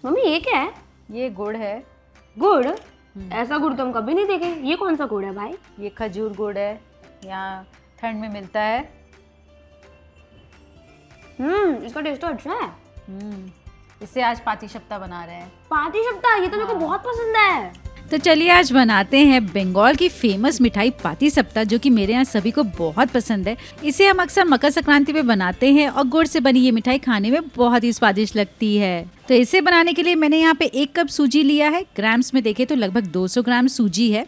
Mummy ये क्या है? ये गुड़ है। गुड़? ऐसा गुड़ तो हम कभी नहीं देखे। ये कौन सा गुड़ है भाई? ये खजूर गुड़ है, यहाँ ठंड में मिलता है। इसका टेस्ट तो अच्छा है। इससे आज पाटीशप्ता बना रहे हैं। पाटीशप्ता, ये तो मेरे को बहुत पसंद है। तो चलिए आज बनाते हैं बंगाल की फेमस मिठाई पाटीशप्ता, जो कि मेरे यहाँ सभी को बहुत पसंद है। इसे हम अक्सर मकर संक्रांति पे बनाते हैं और गुड़ से बनी ये मिठाई खाने में बहुत ही स्वादिष्ट लगती है। तो इसे बनाने के लिए मैंने यहाँ पे 1 कप सूजी लिया है। ग्राम्स में देखें तो लगभग 200 ग्राम सूजी है।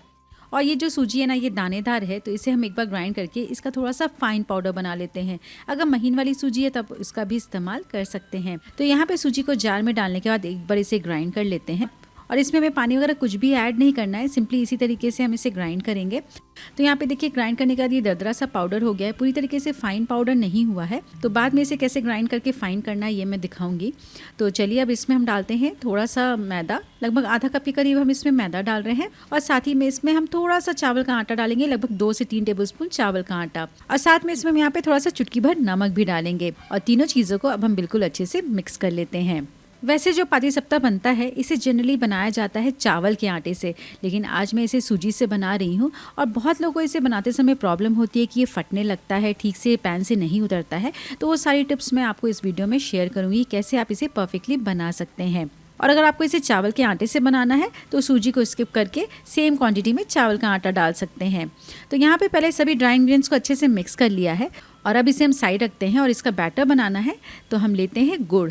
और ये जो सूजी है ना, ये दानेदार है, तो इसे हम एक बार ग्राइंड करके इसका थोड़ा सा फाइन पाउडर बना लेते हैं। अगर महीन वाली सूजी है तब इसका भी इस्तेमाल कर सकते हैं। तो यहाँ पे सूजी को जार में डालने के बाद एक बार इसे ग्राइंड कर लेते हैं। और इसमें हमें पानी वगैरह कुछ भी ऐड नहीं करना है, सिंपली इसी तरीके से हम इसे ग्राइंड करेंगे। तो यहाँ पे देखिए ग्राइंड करने के बाद ये दरदरा सा पाउडर हो गया है, पूरी तरीके से फाइन पाउडर नहीं हुआ है। तो बाद में इसे कैसे ग्राइंड करके फाइन करना है ये मैं दिखाऊंगी। तो चलिए अब इसमें हम डालते हैं थोड़ा सा मैदा, लगभग आधा कप के करीब हम इसमें मैदा डाल रहे हैं। और साथ ही में इसमें हम थोड़ा सा चावल का आटा डालेंगे, लगभग 2 से 3 टेबलस्पून चावल का आटा। और साथ में इसमें हम यहाँ पे थोड़ा सा चुटकी भर नमक भी डालेंगे। और तीनों चीज़ों को अब हम बिल्कुल अच्छे से मिक्स कर लेते हैं। वैसे जो पाटीशप्ता बनता है इसे जनरली बनाया जाता है चावल के आटे से, लेकिन आज मैं इसे सूजी से बना रही हूँ। और बहुत लोगों को इसे बनाते समय प्रॉब्लम होती है कि ये फटने लगता है, ठीक से पैन से नहीं उतरता है। तो वो सारी टिप्स मैं आपको इस वीडियो में शेयर करूँगी, कैसे आप इसे परफेक्टली बना सकते हैं। और अगर आपको इसे चावल के आटे से बनाना है तो सूजी को स्किप करके सेम क्वांटिटी में चावल का आटा डाल सकते हैं। तो यहाँ पे पहले सभी ड्राई इंग्रेडिएंट्स को अच्छे से मिक्स कर लिया है और अब इसे हम साइड रखते हैं। और इसका बैटर बनाना है तो हम लेते हैं गुड़।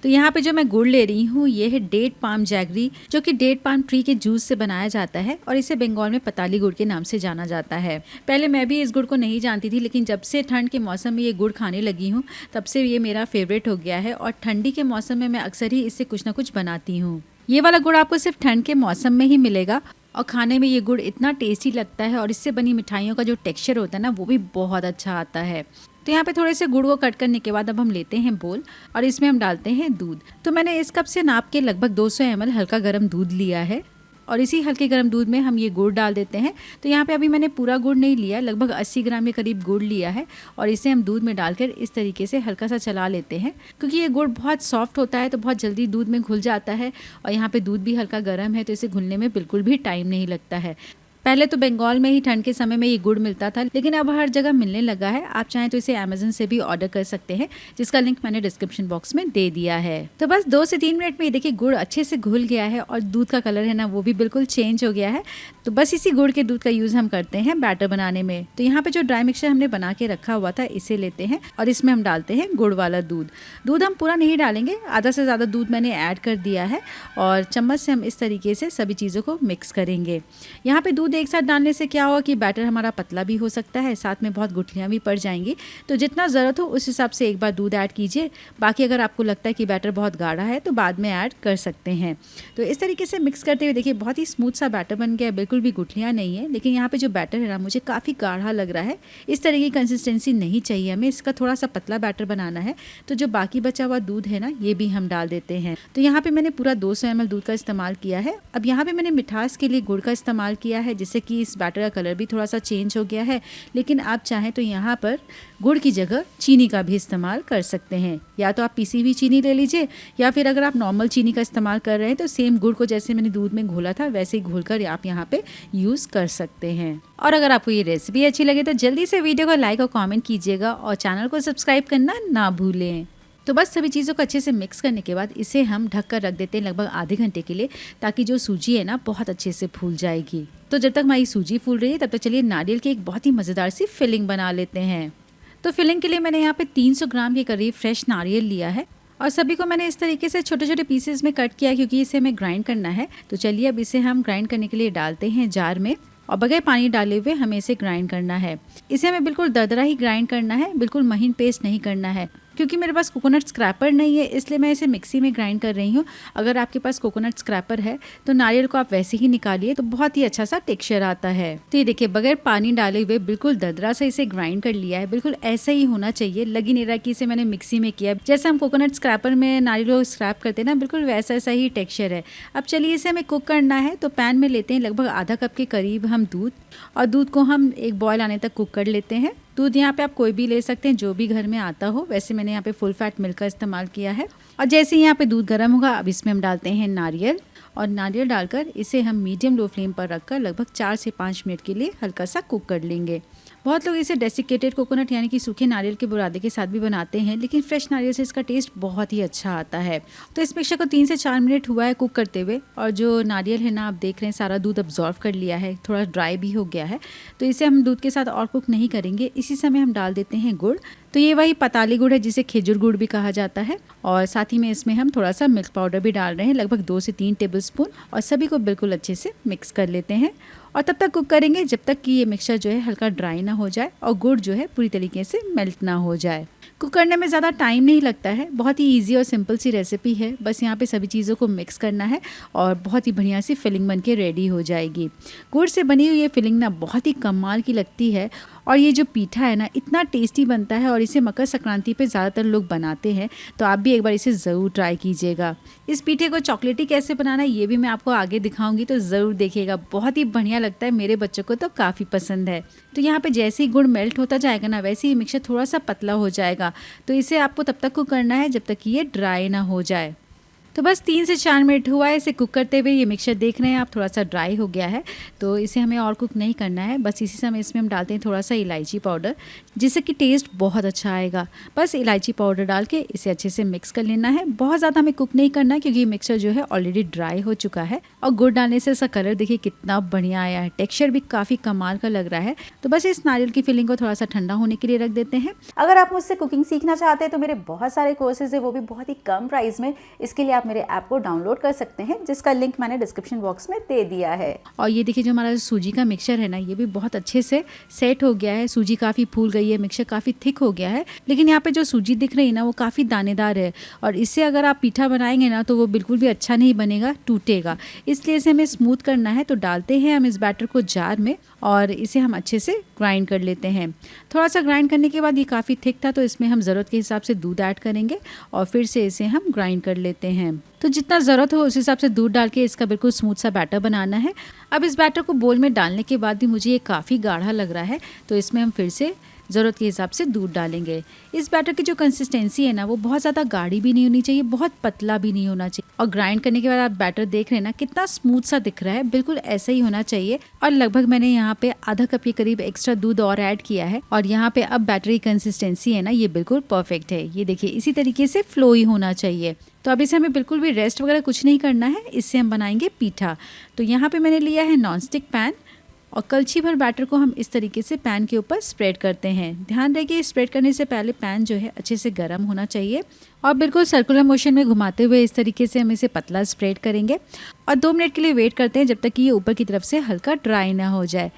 तो यहाँ पे जो मैं गुड़ ले रही हूँ ये है डेट पाम जैगरी, जो कि डेट पाम ट्री के जूस से बनाया जाता है और इसे बंगाल में पताली गुड़ के नाम से जाना जाता है। पहले मैं भी इस गुड़ को नहीं जानती थी, लेकिन जब से ठंड के मौसम में ये गुड़ खाने लगी हूँ तब से ये मेरा फेवरेट हो गया है। और ठंडी के मौसम में मैं अक्सर ही इससे कुछ ना कुछ बनाती हूँ। ये वाला गुड़ आपको सिर्फ ठंड के मौसम में ही मिलेगा और खाने में ये गुड़ इतना टेस्टी लगता है और इससे बनी मिठाइयों का जो टेक्सचर होता है ना, वो भी बहुत अच्छा आता है। तो यहाँ पे थोड़े से गुड़ को कट करने के बाद अब हम लेते हैं बोल और इसमें हम डालते हैं दूध। तो मैंने इस कप से नाप के लगभग 200 ml हल्का गर्म दूध लिया है और इसी हल्के गर्म दूध में हम ये गुड़ डाल देते हैं। तो यहाँ पे अभी मैंने पूरा गुड़ नहीं लिया, लगभग 80 ग्राम के करीब गुड़ लिया है और इसे हम दूध में डालकर इस तरीके से हल्का सा चला लेते हैं। क्योंकि ये गुड़ बहुत सॉफ्ट होता है तो बहुत जल्दी दूध में घुल जाता है और यहाँ पे दूध भी हल्का गर्म है तो इसे घुलने में बिल्कुल भी टाइम नहीं लगता है। पहले तो बंगाल में ही ठंड के समय में ये गुड़ मिलता था, लेकिन अब हर जगह मिलने लगा है। आप चाहें तो इसे अमेज़न से भी ऑर्डर कर सकते हैं, जिसका लिंक मैंने डिस्क्रिप्शन बॉक्स में दे दिया है। तो बस 2 से 3 मिनट में ये देखिए गुड़ अच्छे से घुल गया है और दूध का कलर है ना वो भी बिल्कुल चेंज हो गया है। तो बस इसी गुड़ के दूध का यूज़ हम करते हैं बैटर बनाने में। तो यहाँ पे जो ड्राई मिक्सचर हमने बना के रखा हुआ था इसे लेते हैं और इसमें हम डालते हैं गुड़ वाला दूध। दूध हम पूरा नहीं डालेंगे, आधा से ज़्यादा दूध मैंने ऐड कर दिया है और चम्मच से हम इस तरीके से सभी चीज़ों को मिक्स करेंगे। यहाँ पे दूध एक साथ डालने से क्या होगा कि बैटर हमारा पतला भी हो सकता है, साथ में बहुत गुठलियाँ भी पड़ जाएंगी। तो जितना ज़रूरत हो उस हिसाब से एक बार दूध ऐड कीजिए। बाकी अगर आपको लगता है कि बैटर बहुत गाढ़ा है तो बाद में ऐड कर सकते हैं। तो इस तरीके से मिक्स करते हुए देखिए बहुत ही स्मूथ सा बैटर बन गया, बिल्कुल भी गुठलियाँ नहीं है। लेकिन यहाँ पे जो बैटर है ना मुझे काफ़ी गाढ़ा लग रहा है, इस तरह की कंसिस्टेंसी नहीं चाहिए हमें, इसका थोड़ा सा पतला बैटर बनाना है। तो जो बाकी बचा हुआ दूध है ना ये भी हम डाल देते हैं। तो यहाँ पे मैंने पूरा 200 ml दूध का इस्तेमाल किया है। अब यहाँ पे मैंने मिठास के लिए गुड़ का इस्तेमाल किया है, जिससे कि इस बैटर का कलर भी थोड़ा सा चेंज हो गया है। लेकिन आप चाहें तो यहाँ पर गुड़ की जगह चीनी का भी इस्तेमाल कर सकते हैं, या तो आप पीसी हुई चीनी ले लीजिए या फिर अगर आप नॉर्मल चीनी का इस्तेमाल कर रहे हैं तो सेम गुड़ को जैसे मैंने दूध में घोला था वैसे ही घोलकर आप यहाँ पे यूज़ कर सकते हैं। और अगर आपको ये रेसिपी अच्छी लगे तो जल्दी से वीडियो को लाइक और कमेंट कीजिएगा और चैनल को सब्सक्राइब करना ना भूलें। तो बस सभी चीज़ों को अच्छे से मिक्स करने के बाद इसे हम ढक कर रख देते हैं लगभग आधे घंटे के लिए, ताकि जो सूजी है ना बहुत अच्छे से फूल जाएगी। तो जब तक हमारी सूजी फूल रही है तब तक चलिए नारियल की एक बहुत ही मज़ेदार सी फिलिंग बना लेते हैं। तो फिलिंग के लिए मैंने यहाँ पे 300 ग्राम के करीब फ्रेश नारियल लिया है और सभी को मैंने इस तरीके से छोटे छोटे पीसेस में कट किया, क्योंकि इसे हमें ग्राइंड करना है। तो चलिए अब इसे हम ग्राइंड करने के लिए डालते हैं जार में और बगैर पानी डाले हुए हमें इसे ग्राइंड करना है। इसे हमें बिल्कुल दरदरा ही ग्राइंड करना है, बिल्कुल महीन पेस्ट नहीं करना है। क्योंकि मेरे पास कोकोनट स्क्रैपर नहीं है इसलिए मैं इसे मिक्सी में ग्राइंड कर रही हूँ। अगर आपके पास कोकोनट स्क्रैपर है तो नारियल को आप वैसे ही निकालिए, तो बहुत ही अच्छा सा टेक्सचर आता है। तो ये देखिए बगैर पानी डाले हुए बिल्कुल दरदरा से इसे ग्राइंड कर लिया है। बिल्कुल ऐसा ही होना चाहिए, लगी नहीं रहा कि इसे मैंने मिक्सी में किया। जैसे हम कोकोनट स्क्रैपर में नारियल को स्क्रैप करते हैं ना, बिल्कुल वैसा ऐसा ही टेक्सचर है। अब चलिए इसे हमें कुक करना है। तो पैन में लेते हैं लगभग आधा कप के करीब हम दूध और दूध को हम एक बॉयल आने तक कुक कर लेते हैं। दूध यहाँ पे आप कोई भी ले सकते हैं जो भी घर में आता हो। वैसे मैंने यहाँ पे फुल फैट मिल्क का इस्तेमाल किया है। और जैसे ही यहाँ पे दूध गर्म होगा, अब इसमें हम डालते हैं नारियल, और नारियल डालकर इसे हम मीडियम लो फ्लेम पर रखकर लगभग 4 से 5 मिनट के लिए हल्का सा कुक कर लेंगे। बहुत लोग इसे डेसिकेटेड कोकोनट यानी कि सूखे नारियल के बुरादे के साथ भी बनाते हैं, लेकिन फ्रेश नारियल से इसका टेस्ट बहुत ही अच्छा आता है। तो इस मिक्सचर को 3 से 4 मिनट हुआ है कुक करते हुए, और जो नारियल है ना, आप देख रहे हैं सारा दूध अब्जॉर्व कर लिया है, थोड़ा ड्राई भी हो गया है। तो इसे हम दूध के साथ और कुक नहीं करेंगे। इसी समय हम डाल देते हैं गुड़। तो ये वही पताली गुड़ है जिसे खेजूर गुड़ भी कहा जाता है, और साथ ही में इसमें हम थोड़ा सा मिल्क पाउडर भी डाल रहे हैं, लगभग 2 से 3 टेबलस्पून, और सभी को बिल्कुल अच्छे से मिक्स कर लेते हैं। और तब तक कुक करेंगे जब तक कि ये मिक्सचर जो है हल्का ड्राई ना हो जाए और गुड़ जो है पूरी तरीके से मेल्ट ना हो जाए। कुक करने में ज़्यादा टाइम नहीं लगता है, बहुत ही इजी और सिंपल सी रेसिपी है। बस यहाँ पे सभी चीज़ों को मिक्स करना है और बहुत ही बढ़िया सी फिलिंग बन के रेडी हो जाएगी। गुड़ से बनी हुई ये फिलिंग ना बहुत ही कमाल की लगती है, और ये जो पीठा है ना इतना टेस्टी बनता है, और इसे मकर संक्रांति पे ज़्यादातर लोग बनाते हैं। तो आप भी एक बार इसे ज़रूर ट्राई कीजिएगा। इस पीठे को चॉकलेटी कैसे बनाना है ये भी मैं आपको आगे दिखाऊंगी, तो ज़रूर देखिएगा, बहुत ही बढ़िया लगता है। मेरे बच्चों को तो काफ़ी पसंद है। तो यहाँ पे जैसे ही गुड़ मेल्ट होता जाएगा ना, वैसे ही मिक्सचर थोड़ा सा पतला हो जाएगा। तो इसे आपको तब तक कुक करना है जब तक कि ये ड्राई ना हो जाए। तो बस 3 से 4 मिनट हुआ है इसे कुक करते हुए। ये मिक्सचर देख रहे हैं आप, थोड़ा सा ड्राई हो गया है, तो इसे हमें और कुक नहीं करना है। बस इसी समय इसमें हम डालते हैं थोड़ा सा इलायची पाउडर, जिससे कि टेस्ट बहुत अच्छा आएगा। बस इलायची पाउडर डाल के इसे अच्छे से मिक्स कर लेना है। बहुत ज़्यादा हमें कुक नहीं करना, क्योंकि ये मिक्सचर जो है ऑलरेडी ड्राई हो चुका है। और गुड़ डालने से इसका कलर देखिए कितना बढ़िया आया है, टेक्स्चर भी काफ़ी कमाल का लग रहा है। तो बस इस नारियल की फिलिंग को थोड़ा सा ठंडा होने के लिए रख देते हैं। अगर आप मुझसे कुकिंग सीखना चाहते हैं तो मेरे बहुत सारे कोर्सेज है, वो भी बहुत ही कम प्राइस में। इसके लिए आप मेरे ऐप को डाउनलोड कर सकते हैं, जिसका लिंक मैंने डिस्क्रिप्शन बॉक्स में दे दिया है। और ये देखिए जो हमारा सूजी का मिक्सचर है ना, ये भी बहुत अच्छे से सेट हो गया है। सूजी काफ़ी फूल गई है, मिक्सचर काफ़ी थिक हो गया है, लेकिन यहाँ पे जो सूजी दिख रही है ना वो काफ़ी दानेदार है, और इससे अगर आप पीठा बनाएंगे ना तो वो बिल्कुल भी अच्छा नहीं बनेगा, टूटेगा। इसलिए इसे हमें स्मूथ करना है। तो डालते हैं हम इस बैटर को जार में, और इसे हम अच्छे से ग्राइंड कर लेते हैं। थोड़ा सा ग्राइंड करने के बाद ये काफ़ी थिक था, तो इसमें हम ज़रूरत के हिसाब से दूध ऐड करेंगे और फिर से इसे हम ग्राइंड कर लेते हैं। तो जितना ज़रूरत हो उस हिसाब से दूध डाल के इसका बिल्कुल स्मूथ सा बैटर बनाना है। अब इस बैटर को बोल में डालने के बाद भी मुझे ये काफ़ी गाढ़ा लग रहा है, तो इसमें हम फिर से ज़रूरत के हिसाब से दूध डालेंगे। इस बैटर की जो कंसिस्टेंसी है ना, वो बहुत ज़्यादा गाढ़ी भी नहीं होनी चाहिए, बहुत पतला भी नहीं होना चाहिए। और ग्राइंड करने के बाद आप बैटर देख रहे हैं ना कितना स्मूथ सा दिख रहा है, बिल्कुल ऐसा ही होना चाहिए। और लगभग मैंने यहाँ पे आधा कप के करीब एक्स्ट्रा दूध और ऐड किया है, और यहाँ पे अब बैटर की कंसिस्टेंसी है ना ये बिल्कुल परफेक्ट है। ये देखिए इसी तरीके से फ्लो ही होना चाहिए। तो अब इसे हमें बिल्कुल भी रेस्ट वगैरह कुछ नहीं करना है, इससे हम बनाएंगे पीठा। तो यहाँ पे मैंने लिया है नॉनस्टिक पैन, और कलछी भर बैटर को हम इस तरीके से पैन के ऊपर स्प्रेड करते हैं। ध्यान रखिए स्प्रेड करने से पहले पैन जो है अच्छे से गर्म होना चाहिए, और बिल्कुल सर्कुलर मोशन में घुमाते हुए इस तरीके से हम इसे पतला स्प्रेड करेंगे। और 2 मिनट के लिए वेट करते हैं जब तक कि ये ऊपर की तरफ से हल्का ड्राई ना हो जाए।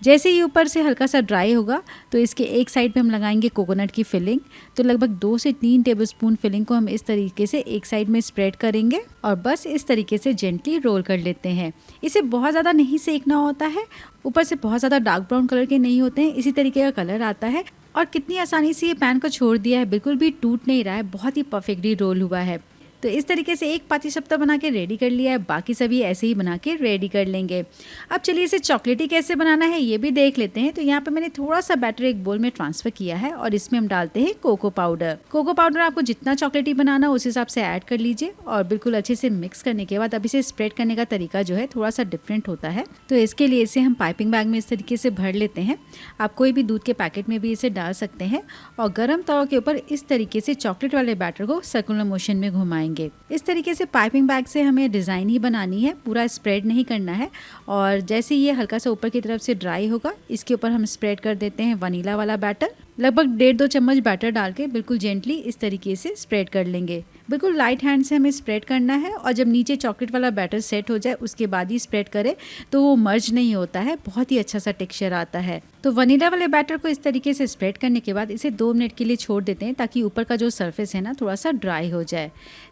जैसे ही ऊपर से हल्का सा ड्राई होगा तो इसके एक साइड पे हम लगाएंगे कोकोनट की फिलिंग। तो लगभग 2 से 3 टेबलस्पून फिलिंग को हम इस तरीके से एक साइड में स्प्रेड करेंगे, और बस इस तरीके से जेंटली रोल कर लेते हैं। इसे बहुत ज़्यादा नहीं सेकना होता है, ऊपर से बहुत ज़्यादा डार्क ब्राउन कलर के नहीं होते हैं, इसी तरीके का कलर आता है। और कितनी आसानी से ये पैन को छोड़ दिया है, बिल्कुल भी टूट नहीं रहा है, बहुत ही परफेक्टली रोल हुआ है। तो इस तरीके से एक पाटीशप्ता बना के रेडी कर लिया है, बाकी सभी ऐसे ही बना के रेडी कर लेंगे। अब चलिए इसे चॉकलेटी कैसे बनाना है ये भी देख लेते हैं। तो यहाँ पे मैंने थोड़ा सा बैटर एक बोल में ट्रांसफर किया है, और इसमें हम डालते हैं कोको पाउडर। कोको पाउडर आपको जितना चॉकलेटी बनाना उस हिसाब से ऐड कर लीजिए, और बिल्कुल अच्छे से मिक्स करने के बाद अब इसे स्प्रेड करने का तरीका जो है थोड़ा सा डिफरेंट होता है। तो इसके लिए इसे हम पाइपिंग बैग में इस तरीके से भर लेते हैं। आप कोई भी दूध के पैकेट में भी इसे डाल सकते हैं, और गर्म तवा के ऊपर इस तरीके से चॉकलेट वाले बैटर को सर्कुलर मोशन में घुमाएंगे। इस तरीके से पाइपिंग बैग से हमें डिज़ाइन ही बनानी है, पूरा स्प्रेड नहीं करना है। और जैसे ये हल्का सा ऊपर की तरफ से ड्राई होगा, इसके ऊपर हम स्प्रेड कर देते हैं वनीला वाला बैटर। लगभग 1.5-2 चम्मच बैटर डाल के बिल्कुल जेंटली इस तरीके से स्प्रेड कर लेंगे। बिल्कुल लाइट हैंड से हमें स्प्रेड करना है, और जब नीचे चॉकलेट वाला बैटर सेट हो जाए उसके बाद ही स्प्रेड करें, तो वो मर्ज नहीं होता है, बहुत ही अच्छा सा टेक्सचर आता है। तो वनीला वाले बैटर को इस तरीके से स्प्रेड करने के बाद इसे 2 मिनट के लिए छोड़ देते हैं, ताकि ऊपर का जो सरफेस है ना थोड़ा सा ड्राई हो जाए।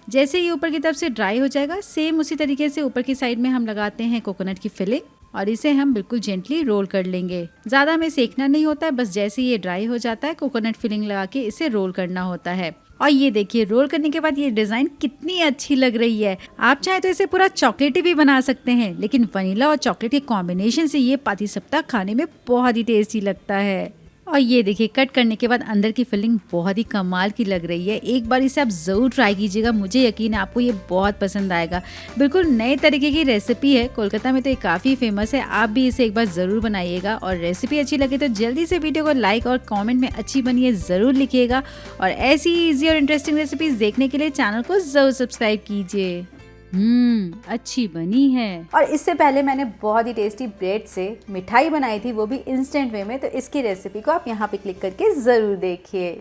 जैसे ही ऊपर की तरफ से ड्राई हो जाएगा, सेम उसी तरीके से ऊपर की साइड में हम लगाते हैं कोकोनट की फिलिंग, और इसे हम बिल्कुल जेंटली रोल कर लेंगे। ज़्यादा हमें सेकना नहीं होता है, बस जैसे ये ड्राई हो जाता है कोकोनट फिलिंग लगा के इसे रोल करना होता है। और ये देखिए रोल करने के बाद ये डिज़ाइन कितनी अच्छी लग रही है। आप चाहे तो इसे पूरा चॉकलेटी भी बना सकते हैं, लेकिन वनीला और चॉकलेट के कॉम्बिनेशन से ये पाटीशप्ता खाने में बहुत ही टेस्टी लगता है। और ये देखिए कट करने के बाद अंदर की फिलिंग बहुत ही कमाल की लग रही है। एक बार इसे आप ज़रूर ट्राई कीजिएगा, मुझे यकीन है आपको ये बहुत पसंद आएगा। बिल्कुल नए तरीके की रेसिपी है, कोलकाता में तो ये काफ़ी फेमस है। आप भी इसे एक बार ज़रूर बनाइएगा और रेसिपी अच्छी लगे तो जल्दी से वीडियो को लाइक और कमेंट में अच्छी बनी है ज़रूर लिखिएगा। और ऐसी ईजी और इंटरेस्टिंग रेसिपीज़ देखने के लिए चैनल को ज़रूर सब्सक्राइब कीजिए। अच्छी बनी है। और इससे पहले मैंने बहुत ही टेस्टी ब्रेड से मिठाई बनाई थी, वो भी इंस्टेंट वे में, तो इसकी रेसिपी को आप यहाँ पे क्लिक करके ज़रूर देखिए।